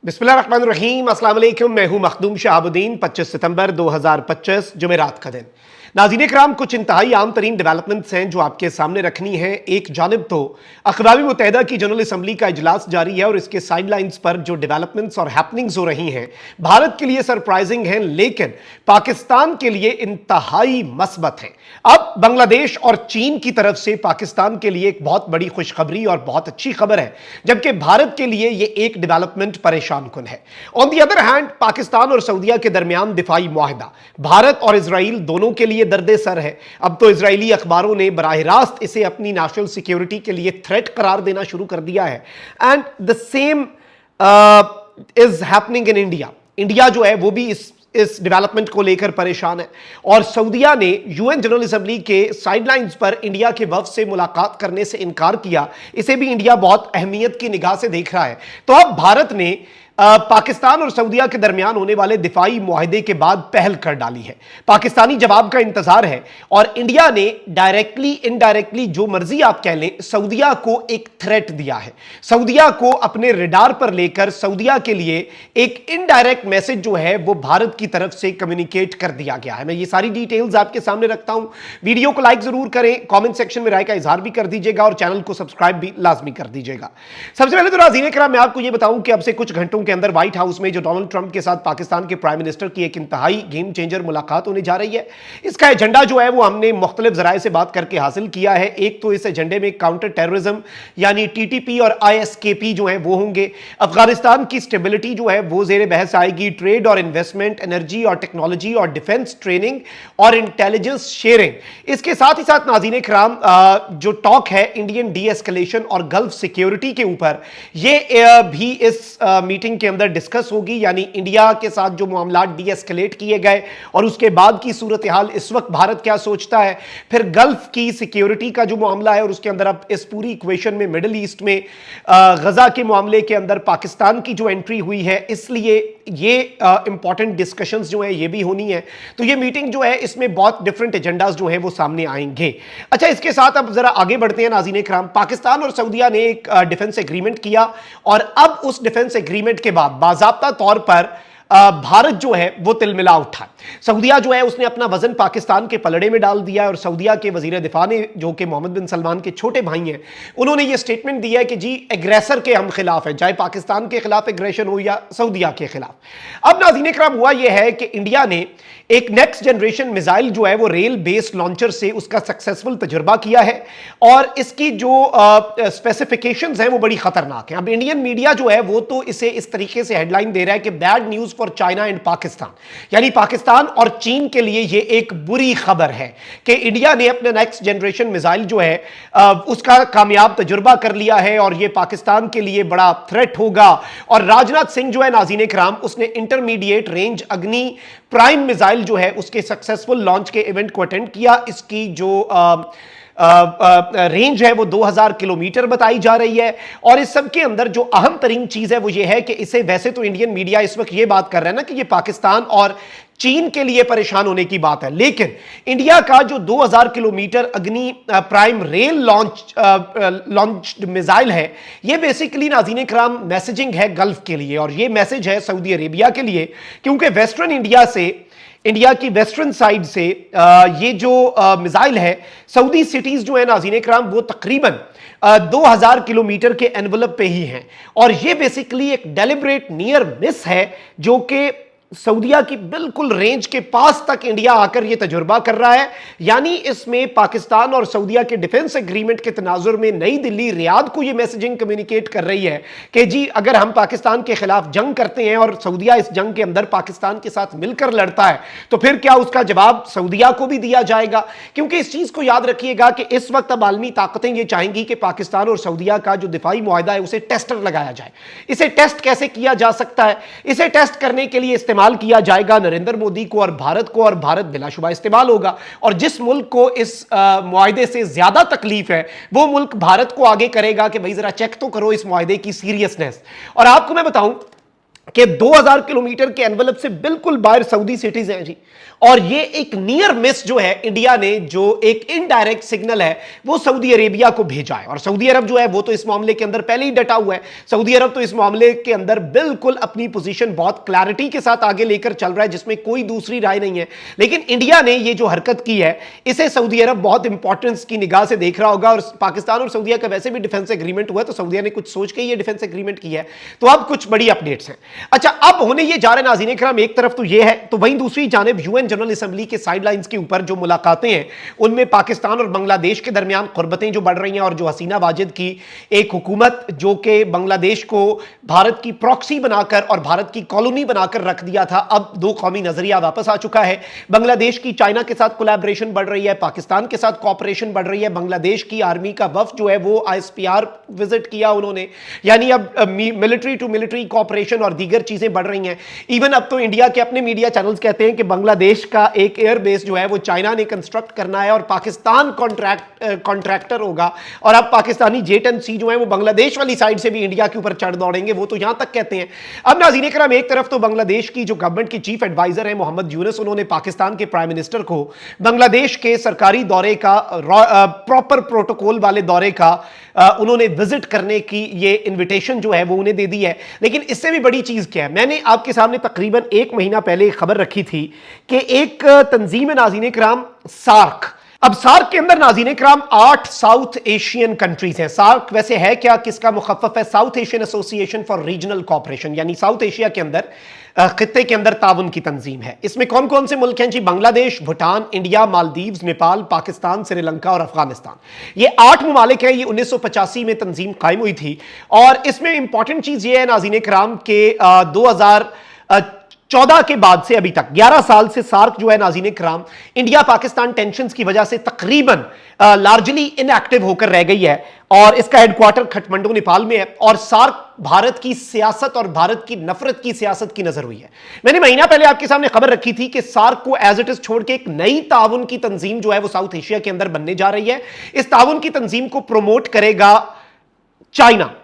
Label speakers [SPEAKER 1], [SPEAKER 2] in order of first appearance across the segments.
[SPEAKER 1] बिस्मिल्लाहिर्रहमानिर्रहीम, अस्सलाम वालेकुम। मैं हूं मखदूम शहाबुद्दीन। 25 सितंबर 2025 जुमेरात का दिन। नाज़रीन इकराम, कुछ इंतहाई आम तरीन डेवलपमेंट्स हैं जो आपके सामने रखनी है। एक जानिब तो अक़वाम मुत्तहिदा की जनरल असम्बली का इजलास जारी है और इसके साइडलाइंस पर जो डेवलपमेंट्स और हैपनिंग्स हो रही हैं भारत के लिए सरप्राइजिंग हैं, लेकिन पाकिस्तान के लिए इंतहाई मस्बत है। अब बांग्लादेश और चीन की तरफ से पाकिस्तान के लिए एक बहुत बड़ी खुशखबरी और बहुत अच्छी खबर है, जबकि भारत के लिए यह एक डेवलपमेंट परेशान कुन है। On the other hand, Pakistan और सऊदीया के दरमियान दिफाई मुआहदा भारत और इजराइल दोनों के लिए दर्दे सर है। अब तो इजरायली अखबारों ने बराह रास्त इसे अपनी नेशनल सिक्योरिटी के लिए थ्रेट करार देना शुरू कर दिया है। And the same is happening in India. India जो है वो भी इस डेवलपमेंट को लेकर परेशान है और सऊदीया ने यूएन जनरल असेंबली के साइडलाइंस पर इंडिया के वफ्द से मुलाकात करने से इनकार किया। इसे भी इंडिया बहुत अहमियत की निगाह से देख रहा है। तो अब भारत ने पाकिस्तान और सऊदीया के दरमियान होने वाले दिफाई मुआहदे के बाद पहल कर डाली है। पाकिस्तानी जवाब का इंतजार है और इंडिया ने डायरेक्टली इनडायरेक्टली, जो मर्जी आप कह लें, सऊदीया को एक थ्रेट दिया है। सऊदीया को अपने रडार पर लेकर सऊदीया के लिए एक इनडायरेक्ट मैसेज जो है वो भारत की तरफ से कम्युनिकेट कर दिया गया है। मैं ये सारी डिटेल्स आपके सामने रखता हूं। वीडियो को लाइक जरूर करें, कॉमेंट सेक्शन में राय का इजहार भी कर दीजिएगा और चैनल को सब्सक्राइब भी लाजमी कर दीजिएगा। सबसे पहले तो नाज़रीन इकराम, मैं आपको यह बताऊं कि अब से कुछ घंटों के अंदर व्हाइट हाउस में जो डोनाल्ड ट्रंप के साथ पाकिस्तान के प्राइम मिनिस्टर की एक इंतहाई गेम चेंजर मुलाकात होने जा रही है। इसका एजेंडा जो है वो हमने मुख्तलिफ जराए से बात करके हासिल किया है। एक तो इस एजेंडे में काउंटर टेररिज्म यानी टीटीपी और आईएसकेपी जो है वो होंगे। अफगानिस्तान की स्टेबिलिटी जो है वो जेर बहस आएगी। ट्रेड और इन्वेस्टमेंट, एनर्जी और टेक्नोलॉजी और डिफेंस ट्रेनिंग और इंटेलिजेंस शेयरिंग। इसके साथ ही साथ नाज़रीन इकराम, जो टॉक है इंडियन डी एस्केलेशन और गल्फ सिक्योरिटी के ऊपर, ये भी इस मीटिंग के अंदर डिस्कस होगी। यानी इंडिया के साथ जो मामला डी एस्केलेट किए गए और उसके बाद की सूरत हाल, इस वक्त भारत क्या सोचता है, फिर गल्फ की सिक्योरिटी का जो मामला है और उसके अंदर अब इस पूरी इक्वेशन में मिडिल ईस्ट में गजा के मामले के अंदर पाकिस्तान की जो एंट्री हुई है, इसलिए ये इंपॉर्टेंट डिस्कशंस जो है ये भी होनी है। तो ये मीटिंग जो है इसमें बहुत डिफरेंट एजेंडास जो है वो सामने आएंगे। अच्छा, इसके साथ अब जरा आगे बढ़ते हैं नाज़रीन इकराम। पाकिस्तान और सऊदीया ने एक डिफेंस एग्रीमेंट किया और अब उस डिफेंस एग्रीमेंट के बाद बाज़ाब्ता तौर पर भारत जो है वो तिलमिला उठा। सऊदीया जो है उसने अपना वजन पाकिस्तान के पलड़े में डाल दिया है और सऊदीया के वजीर दिफा ने, जो कि मोहम्मद बिन सलमान के छोटे भाई हैं, उन्होंने ये स्टेटमेंट दिया है कि जी एग्रेसर के हम खिलाफ है, चाहे पाकिस्तान के खिलाफ एग्रेशन हो या सऊदीया के खिलाफ। अब नाज़रीन इकराम, हुआ यह है कि इंडिया ने एक नेक्स्ट जनरेशन मिसाइल जो है वो रेल बेस्ड लॉन्चर से उसका सक्सेसफुल तजुर्बा किया है और इसकी जो स्पेसिफिकेशंस हैं वो बड़ी खतरनाक हैं। अब इंडियन मीडिया जो है वो तो इसे इस तरीके से हेडलाइन दे रहा है कि bad news for China and Pakistan, यानी पाकिस्तान और चीन के लिए ये एक बुरी खबर है कि इंडिया ने अपने नेक्स्ट जनरेशन मिसाइल जो है उसका कामयाब तजुर्बा कर लिया है और ये पाकिस्तान के लिए बड़ा थ्रेट होगा। और राजनाथ सिंह जो है नाज़रीन इकराम, उसने इंटरमीडिएट रेंज अग्नि प्राइम मिसाइल जो है उसके सक्सेसफुल लॉन्च के इवेंट को अटेंड किया। इसकी जो रेंज है वो 2000 किलोमीटर बताई जा रही है और इस सब के अंदर जो अहम तरीन चीज है वो ये है कि इसे, वैसे तो इंडियन मीडिया इस वक्त ये बात कर रहा है ना कि ये पाकिस्तान और चीन के लिए परेशान होने की बात है, लेकिन इंडिया का जो 2000 किलोमीटर अग्नि प्राइम रेल लॉन्च मिसाइल है, ये बेसिकली नाज़रीन इकराम मैसेजिंग है गल्फ के लिए और ये मैसेज है सऊदी अरेबिया के लिए, क्योंकि वेस्टर्न इंडिया से, इंडिया की वेस्टर्न साइड से ये जो मिसाइल है, सऊदी सिटीज जो है नाज़रीन इकराम वो तकरीबन 2000 किलोमीटर के एनवलप पे ही हैं और ये बेसिकली एक डेलिब्रेट नियर मिस है जो कि सऊदीया की बिल्कुल रेंज के पास तक इंडिया आकर यह तजुर्बा कर रहा है। यानी इसमें पाकिस्तान और सऊदीया के डिफेंस एग्रीमेंट के तनाजुर में नई दिल्ली रियाद को यह मैसेजिंग कम्युनिकेट कर रही है कि जी अगर हम पाकिस्तान के खिलाफ जंग करते हैं और सऊदीया इस जंग के अंदर पाकिस्तान के साथ मिलकर लड़ता है तो फिर क्या उसका जवाब सऊदीया को भी दिया जाएगा। क्योंकि इस चीज को याद रखिएगा कि इस वक्त अब आलमी ताकतें यह चाहेंगी कि पाकिस्तान और सऊदीया का जो दिफाई मुआहदा है उसे टेस्टर लगाया जाए। इसे टेस्ट कैसे किया जा सकता है? इसे टेस्ट करने के लिए इस्तेमाल किया जाएगा नरेंद्र मोदी को और भारत बिलाशुबा इस्तेमाल होगा। और जिस मुल्क को इस मुआहदे से ज्यादा तकलीफ है वो मुल्क भारत को आगे करेगा कि भाई जरा चेक तो करो इस मुआहदे की सीरियसनेस। और आपको मैं बताऊं کہ 2000 किलोमीटर के एनवेलप से बिल्कुल बाहर सऊदी सिटीज हैं जी। और ये एक नियर मिस जो है इंडिया ने जो एक इनडायरेक्ट सिग्नल है वो सऊदी अरेबिया को भेजा है। और सऊदी अरब जो है वो तो इस मामले के अंदर पहले ही डटा हुआ है। सऊदी अरब तो इस मामले के अंदर बिल्कुल अपनी पोजीशन बहुत क्लैरिटी के साथ आगे लेकर चल रहा है, जिसमें कोई दूसरी राय नहीं है। लेकिन इंडिया ने ये जो हरकत की है इसे सऊदी अरब बहुत इंपॉर्टेंस की निगाह से देख रहा होगा। और पाकिस्तान और सऊदीया का वैसे भी डिफेंस एग्रीमेंट हुआ है, तो सऊदीया ने कुछ सोच के ये डिफेंस एग्रीमेंट किया है। तो अब कुछ बड़ी अपडेट्स हैं। अच्छा, अब होने ये जा रहे नाज़रीन इकराम, एक तरफ तो ये है, तो वहीं दूसरी जानिब यूएन जनरल असेंबली के साइडलाइंस के ऊपर जो मुलाकातें हैं उनमें पाकिस्तान और बांग्लादेश के दरमियान कुर्बतें जो बढ़ रही हैं, और जो हसीना वाजिद की एक हुकूमत जो कि बांग्लादेश को भारत की प्रॉक्सी बनाकर और भारत की कॉलोनी बनाकर रख दिया था, अब दो कौमी नजरिया वापस आ चुका है। बांग्लादेश की चाइना के साथ कोलैबोरेशन बढ़ रही है, पाकिस्तान के साथ कोऑपरेशन बढ़ रही है। बांग्लादेश की आर्मी का वफ्द जो है वो आईएसपीआर विजिट किया उन्होंने, यानी अब मिलिट्री टू मिलिट्री कोऑपरेशन और दीगर चीजें बढ़ रही हैं। इवन अब तो इंडिया के अपने मीडिया चैनल्स कहते हैं कि बांग्लादेश का एक एयर बेस जो है वो चाइना ने कंस्ट्रक्ट करना है और पाकिस्तान कॉन्ट्रैक्टर होगा, और अब पाकिस्तानी जेट एंड सी जो है वो बांग्लादेश वाली साइड से भी इंडिया के ऊपर चढ़ दौड़ेंगे, वो तो यहां तक कहते हैं। अब नाज़रीन इकराम, एक तरफ तो बांग्लादेश की जो गवर्नमेंट की चीफ एडवाइजर है मोहम्मद यूनुस, उन्होंने पाकिस्तान के प्राइम मिनिस्टर को बांग्लादेश के सरकारी दौरे का, प्रॉपर प्रोटोकॉल वाले दौरे का उन्होंने विजिट करने की ये इन्विटेशन जो है वो उन्हें दे दी है। लेकिन इससे भी बड़ी चीज क्या है, मैंने आपके सामने तकरीबन एक महीना पहले खबर रखी थी कि एक तंजीम है नाज़रीन इकराम, सार्क। अब सार्क के अंदर नाज़रीन इकराम 8 साउथ एशियन कंट्रीज हैं। सार्क वैसे है क्या, किसका मुखफ़्फ़ है? South Asian association for regional cooperation, यानी साउथ एशिया के अंदर खित्ते के अंदर ताउन की तंजीम है। इसमें कौन कौन से मुल्क हैं जी? बांग्लादेश, भूटान, इंडिया, मालदीव्स, नेपाल, पाकिस्तान, श्रीलंका और अफगानिस्तान। ये 8 ममालिक हैं। ये 1985 में तंजीम कायम हुई थी। और इसमें इंपॉर्टेंट चीज ये है नाज़रीन इकराम के 2014 के बाद से अभी तक 11 साल से सार्क जो है नाज़रीन इकराम इंडिया पाकिस्तान टेंशन्स की वजह से तकरीबन लार्जली इनएक्टिव होकर रह गई है। और इसका हेडक्वार्टर खटमंडू नेपाल में है। और सार्क भारत की सियासत और भारत की नफरत की सियासत की नजर हुई है। मैंने महीना पहले आपके सामने खबर रखी थी कि सार्क को एज इट इज छोड़ के एक नई ताउन की तंजीम जो है वो साउथ एशिया के अंदर बनने जा रही है। इस ताउन की तंजीम को प्रमोट करेगा चाइना।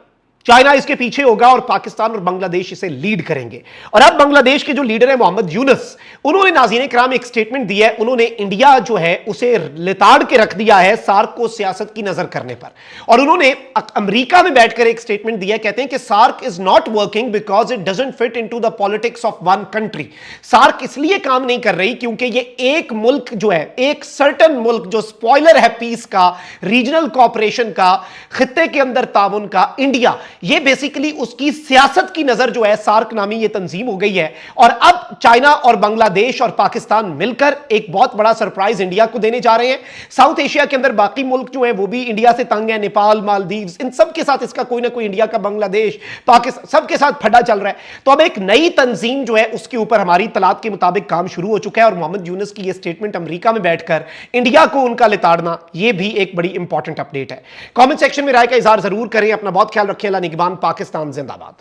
[SPEAKER 1] चाइना इसके पीछे होगा और पाकिस्तान और बांग्लादेश इसे लीड करेंगे। और अब बांग्लादेश के जो लीडर है मोहम्मद यूनुस, उन्होंने नाज़रीन इकराम एक स्टेटमेंट दी है। उन्होंने इंडिया जो है उसे लिताड़ के रख दिया है सार्क को सियासत की नजर करने पर। और उन्होंने अमेरिका में बैठकर एक स्टेटमेंट दिया, कहते हैं कि SAARC is not working because it doesn't fit into the politics of one country. SAARC इसलिए काम नहीं कर रही क्योंकि ये एक मुल्क जो है, एक सर्टन मुल्क जो स्पॉइलर है पीस का, रीजनल कोऑपरेशन का, खित्ते के अंदर ताउन का, इंडिया, ये बेसिकली उसकी सियासत की नजर जो है सार्क नामी ये तंजीम हो गई है। और अब चाइना और बांग्लादेश और पाकिस्तान मिलकर एक बहुत बड़ा सरप्राइज इंडिया को देने जा रहे हैं। साउथ एशिया के अंदर बाकी मुल्क जो है वो भी इंडिया से तंग है, नेपाल, मालदीव्स, इन सब के साथ इसका कोई ना कोई, इंडिया का, बांग्लादेश, पाकिस्तान, सबके साथ फटा चल रहा है। तो अब एक नई तंजीम जो है उसके ऊपर हमारी तलात के मुताबिक काम शुरू हो चुका है। और मोहम्मद यूनुस की ये स्टेटमेंट अमेरिका में बैठकर इंडिया को उनका लिताड़ना, ये भी एक बड़ी इंपॉर्टेंट अपडेट है। कमेंट सेक्शन में राय का इजहार जरूर करें। अपना बहुत ख्याल रखें। निगबान पाकिस्तान जिंदाबाद।